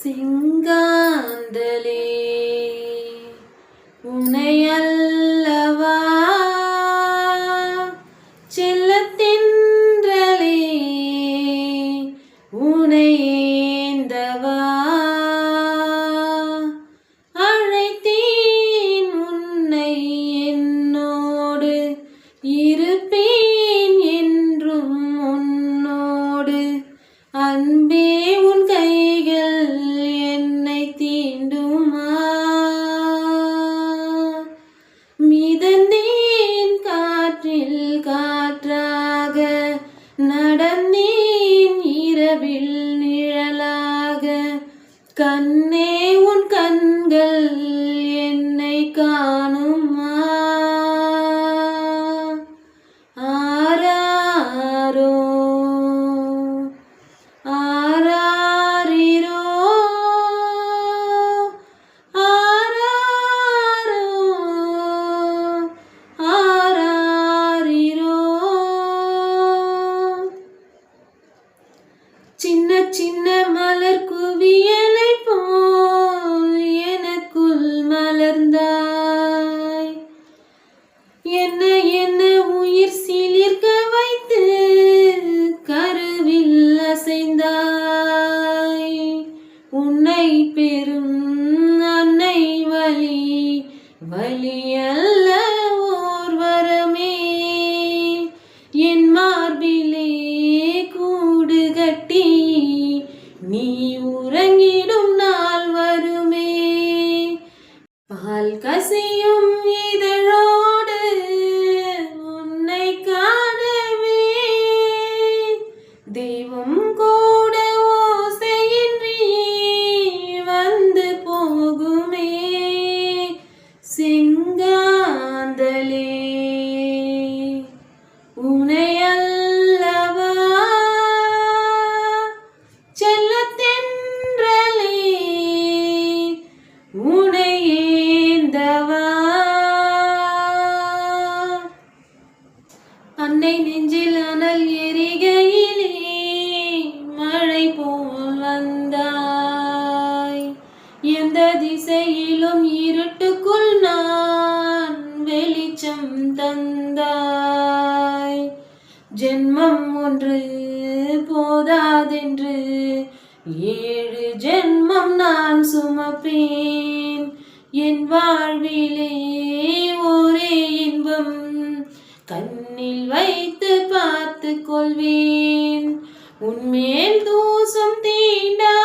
சிங்காந்தலே உனையல்லவா செல்லத்தென்றலே உனையேந்தவா அழைத்தேன் உன்னை என்னோடு இருப்பேன் என்றும் உன்னோடு அன்பே உன் கைகள் என்னை தீண்டுமா மிதந்தேன் காற்றில் காற்றாக நடந்தேன் இரவில் நிழலாக கண்ணே உன் கண்கள் என்னை காணுமா ஆராரோ ஆராரிரோ ஆராரோ ஆராரிரோ சின்ன சின்ன மலர் குவியலை போல் எனக்குள் மலர்ந்தாய் என்ன என்ன உயிர் சிலிர்க்க வைத்து கருவில் அசைந்தாய் உன்னை பெறும் அன்னை வலி வலியல்ல ஓர் வரமே என் மார்பிலே கூடு கட்டி நீ உறங்கிடும் நாள் வருமே பால் கசியும் இதழோடு உன்னை காணவே தெய்வம் கூட ஓசையின்றி வந்து போகுமே சிங்காந்தலே உனையல்லவா செல்லத்தென்றலே உனையேந்தவா அன்னை நெஞ்சில் அனல் எரிகையிலே மழை போல் வந்தாய் எந்த திசையிலும் இருட்டுக்குள் நான் வெளிச்சம் தந்தாய் ஜென்மம் ஒன்று போதாதென்று 7 ஜென்மம் நான் சுமப்பேன் என் வாழ்விலே ஒரே இன்பம் கண்ணில் வைத்து பார்த்து கொள்வேன் உன்மேல் தூசம் தீண்டா